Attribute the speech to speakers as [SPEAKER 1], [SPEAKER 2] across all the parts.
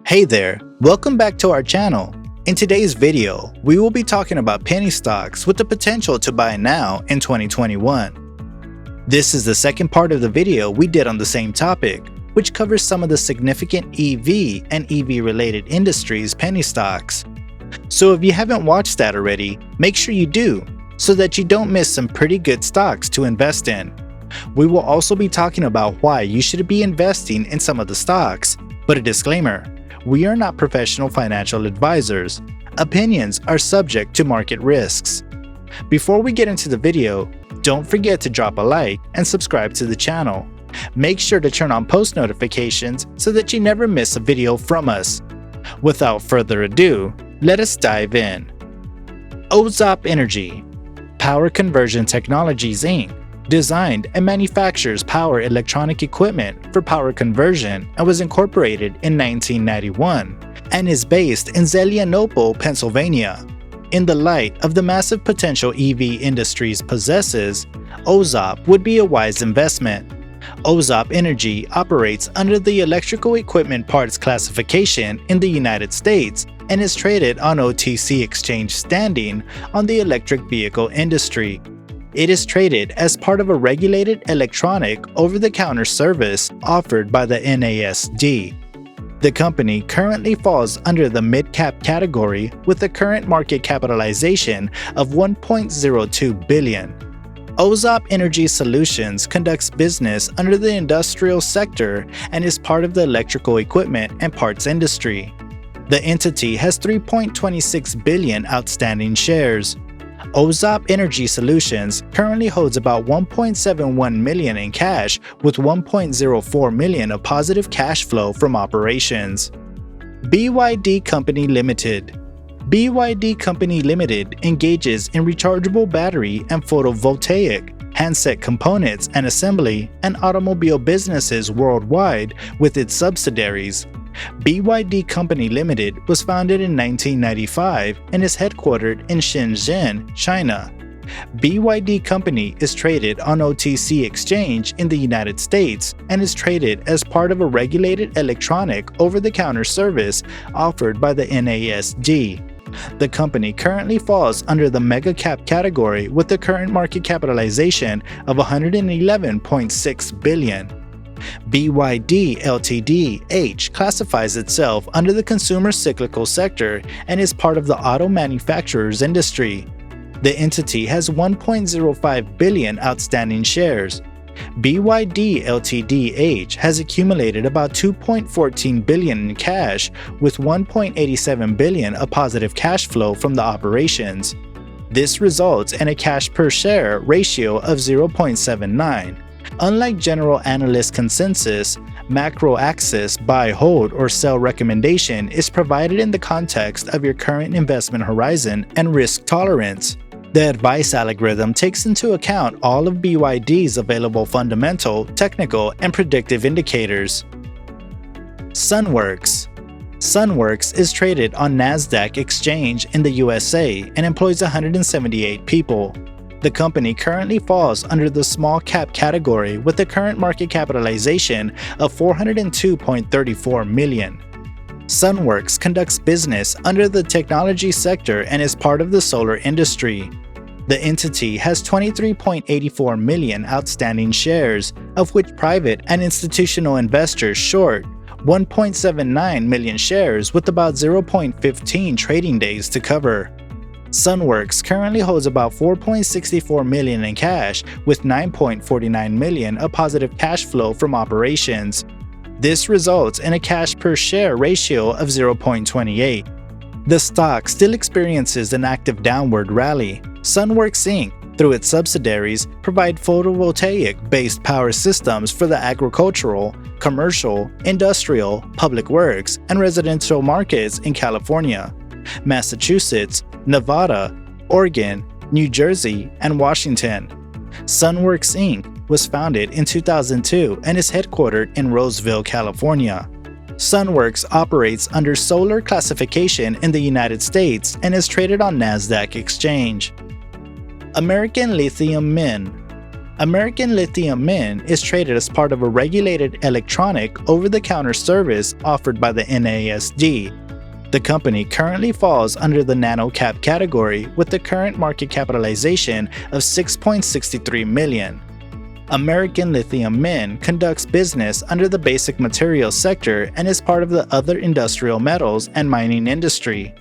[SPEAKER 1] Hey there, welcome back to our channel. In today's video, we will be talking about penny stocks with the potential to buy now in 2021. This is the second part of the video we did on the same topic, which covers some of the significant EV and EV related industries penny stocks. So if you haven't watched that already, make sure you do, so that you don't miss some pretty good stocks to invest in. We will also be talking about why you should be investing in some of the stocks, but a disclaimer. We are not professional financial advisors. Opinions are subject to market risks. Before we get into the video, don't forget to drop a like and subscribe to the channel. Make sure to turn on post notifications so that you never miss a video from us. Without further ado, let us dive in. OZP Energy, Power Conversion Technologies Inc. designed and manufactures power electronic equipment for power conversion and was incorporated in 1991 and is based in Zelienople, Pennsylvania. In the light of the massive potential EV industries possesses, OZP would be a wise investment. OZP Energy operates under the Electrical Equipment Parts classification in the United States and is traded on OTC exchange standing on the electric vehicle industry. It is traded as part of a regulated electronic over-the-counter service offered by the NASD. The company currently falls under the mid-cap category with a current market capitalization of $1.02 billion. OZP Energy Solutions conducts business under the industrial sector and is part of the electrical equipment and parts industry. The entity has 3.26 billion outstanding shares. OZP Energy Solutions currently holds about 1.71 million in cash with 1.04 million of positive cash flow from operations. BYD Company Limited. BYD Company Limited engages in rechargeable battery and photovoltaic, handset components and assembly, and automobile businesses worldwide with its subsidiaries. BYD Company Limited was founded in 1995 and is headquartered in Shenzhen, China. BYD Company is traded on OTC exchange in the United States and is traded as part of a regulated electronic over-the-counter service offered by the NASD. The company currently falls under the mega cap category with a current market capitalization of $111.6 billion. BYD Ltd H classifies itself under the consumer cyclical sector and is part of the auto manufacturers industry. The entity has 1.05 billion outstanding shares. BYD Ltd H has accumulated about 2.14 billion in cash with 1.87 billion of positive cash flow from the operations. This results in a cash per share ratio of 0.79. Unlike general analyst consensus, macro axis buy, hold, or sell recommendation is provided in the context of your current investment horizon and risk tolerance. The advice algorithm takes into account all of BYD's available fundamental, technical, and predictive indicators. Sunworks. Sunworks is traded on NASDAQ exchange in the USA and employs 178 people. The company currently falls under the small cap category with a current market capitalization of $402.34 million. Sunworks conducts business under the technology sector and is part of the solar industry. The entity has 23.84 million outstanding shares, of which private and institutional investors short 1.79 million shares with about 0.15 trading days to cover. Sunworks currently holds about 4.64 million in cash with 9.49 million of positive cash flow from operations. This results in a cash per share ratio of 0.28. The stock still experiences an active downward rally. Sunworks Inc., through its subsidiaries, provide photovoltaic-based power systems for the agricultural, commercial, industrial, public works, and residential markets in California, Massachusetts, Nevada, Oregon, New Jersey, and Washington. Sunworks Inc. was founded in 2002 and is headquartered in Roseville, California. Sunworks operates under solar classification in the United States and is traded on NASDAQ exchange. American Lithium Men. American Lithium Men is traded as part of a regulated electronic over-the-counter service offered by the NASD. The company currently falls under the nano-cap category with the current market capitalization of $6.63 million. American Lithium Men conducts business under the basic materials sector and is part of the other industrial metals and mining industry.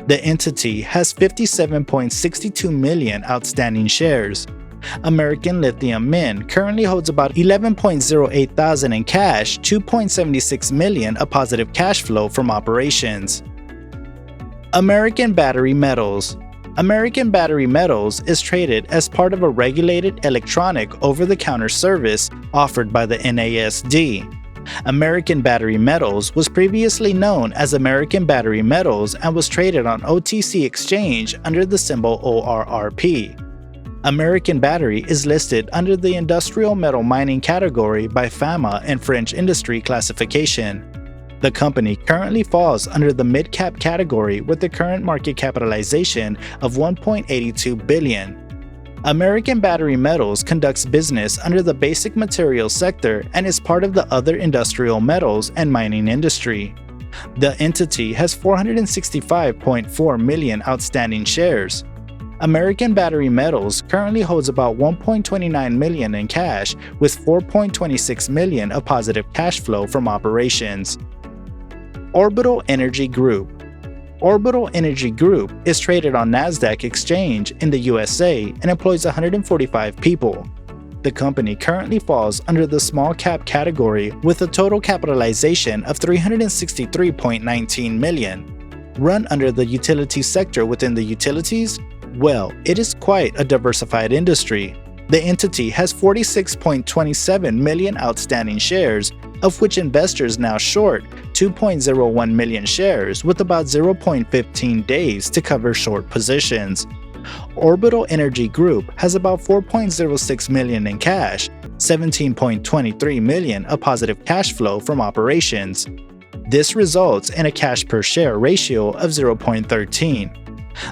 [SPEAKER 1] The entity has 57.62 million outstanding shares. American Lithium Men currently holds about 11.08 thousand in cash, 2.76 million of positive cash flow from operations. American Battery Metals. American Battery Metals is traded as part of a regulated electronic over-the-counter service offered by the NASD. American Battery Metals was previously known as American Battery Metals and was traded on OTC Exchange under the symbol ORRP. American Battery is listed under the industrial metal mining category by FAMA and French industry classification. The company currently falls under the mid-cap category with the current market capitalization of $1.82 billion. American Battery Metals conducts business under the basic materials sector and is part of the other industrial metals and mining industry. The entity has 465.4 million outstanding shares. American Battery Metals currently holds about 1.29 million in cash with 4.26 million of positive cash flow from operations. Orbital Energy Group. Orbital Energy Group is traded on NASDAQ Exchange in the USA and employs 145 people. The company currently falls under the small cap category with a total capitalization of 363.19 million. Run under the utility sector within the utilities? Well, it is quite a diversified industry. The entity has 46.27 million outstanding shares, of which investors now short 2.01 million shares with about 0.15 days to cover short positions. Orbital Energy Group has about 4.06 million in cash, 17.23 million of positive cash flow from operations. This results in a cash per share ratio of 0.13.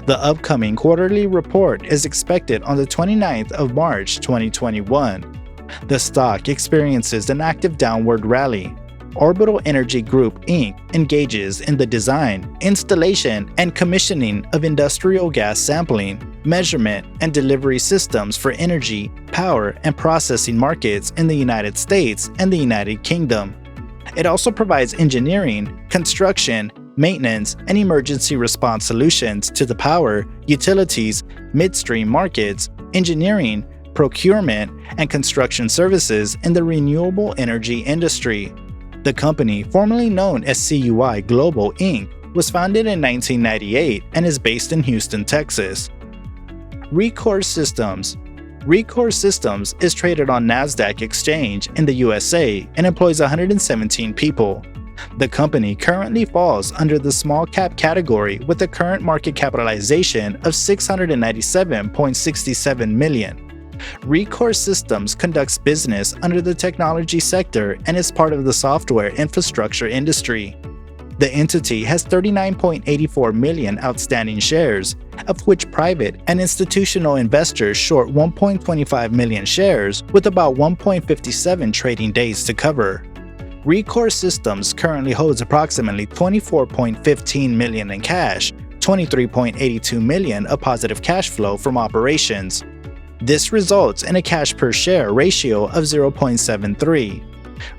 [SPEAKER 1] The upcoming quarterly report is expected on the 29th of March 2021. The stock experiences an active downward rally. Orbital Energy Group Inc. engages in the design, installation, and commissioning of industrial gas sampling, measurement, and delivery systems for energy, power, and processing markets in the United States and the United Kingdom. It also provides engineering, construction, maintenance, and emergency response solutions to the power, utilities, midstream markets, engineering, procurement, and construction services in the renewable energy industry. The company, formerly known as CUI Global Inc., was founded in 1998 and is based in Houston, Texas. Recourse Systems. Recourse Systems is traded on NASDAQ Exchange in the USA and employs 117 people. The company currently falls under the small cap category with a current market capitalization of $697.67 million. Recourse Systems conducts business under the technology sector and is part of the software infrastructure industry. The entity has 39.84 million outstanding shares, of which private and institutional investors short 1.25 million shares with about 1.57 trading days to cover. Recourse Systems currently holds approximately 24.15 million in cash, 23.82 million of positive cash flow from operations. This results in a cash per share ratio of 0.73.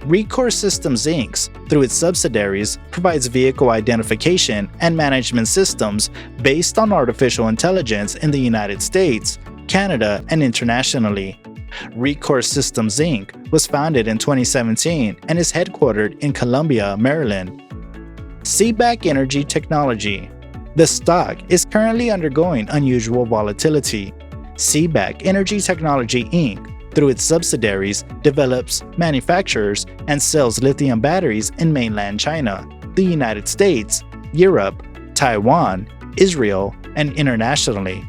[SPEAKER 1] Recourse Systems Inc., through its subsidiaries, provides vehicle identification and management systems based on artificial intelligence in the United States, Canada, and internationally. Recourse Systems Inc. was founded in 2017 and is headquartered in Columbia, Maryland. Seaback Energy Technology. The stock is currently undergoing unusual volatility. Seaback Energy Technology Inc., through its subsidiaries, develops, manufactures, and sells lithium batteries in mainland China, the United States, Europe, Taiwan, Israel, and internationally.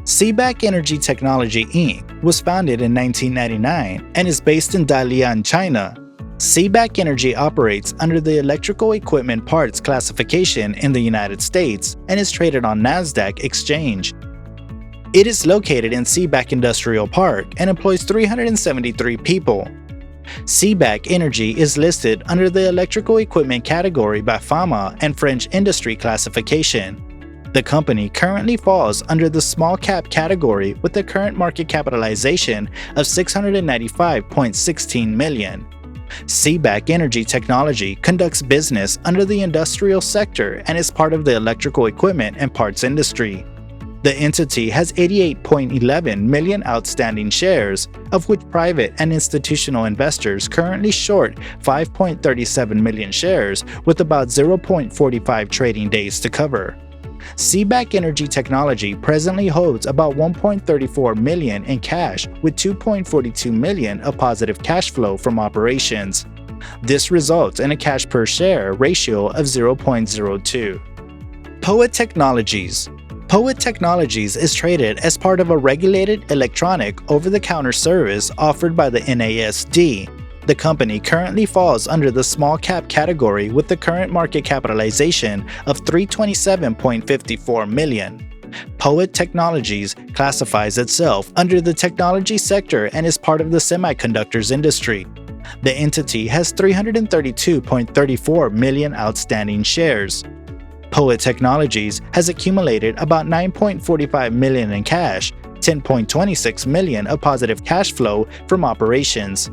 [SPEAKER 1] Seaback Energy Technology Inc. was founded in 1999 and is based in Dalian, China. Seaback Energy operates under the electrical equipment parts classification in the United States and is traded on NASDAQ Exchange. It is located in Seaback Industrial Park and employs 373 people. Seaback Energy is listed under the electrical equipment category by FAMA and French industry classification. The company currently falls under the small cap category with a current market capitalization of $695.16 million. Seaback Energy Technology conducts business under the industrial sector and is part of the electrical equipment and parts industry. The entity has 88.11 million outstanding shares, of which private and institutional investors currently short 5.37 million shares with about 0.45 trading days to cover. Seaback Energy Technology presently holds about 1.34 million in cash with 2.42 million of positive cash flow from operations. This results in a cash per share ratio of 0.02. POET Technologies. POET Technologies is traded as part of a regulated electronic over-the-counter service offered by the NASD. The company currently falls under the small cap category with the current market capitalization of $327.54 million. POET Technologies classifies itself under the technology sector and is part of the semiconductors industry. The entity has 332.34 million outstanding shares. POET Technologies has accumulated about 9.45 million in cash, 10.26 million of positive cash flow from operations.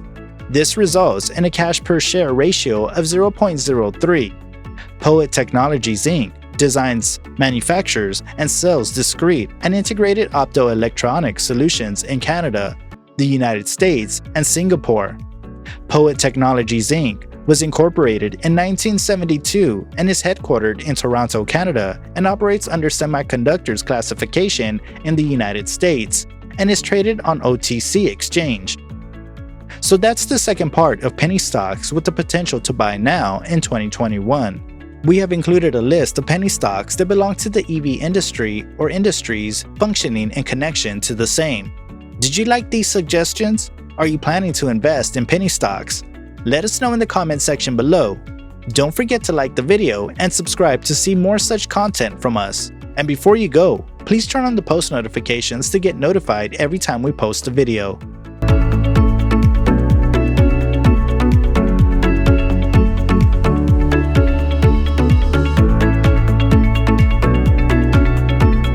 [SPEAKER 1] This results in a cash per share ratio of 0.03. POET Technologies Inc. designs, manufactures, and sells discrete and integrated optoelectronic solutions in Canada, the United States, and Singapore. POET Technologies Inc. was incorporated in 1972 and is headquartered in Toronto, Canada, and operates under semiconductors classification in the United States and is traded on OTC exchange. So that's the second part of penny stocks with the potential to buy now in 2021. We have included a list of penny stocks that belong to the EV industry or industries functioning in connection to the same. Did you like these suggestions? Are you planning to invest in penny stocks? Let us know in the comment section below. Don't forget to like the video and subscribe to see more such content from us. And before you go, please turn on the post notifications to get notified every time we post a video.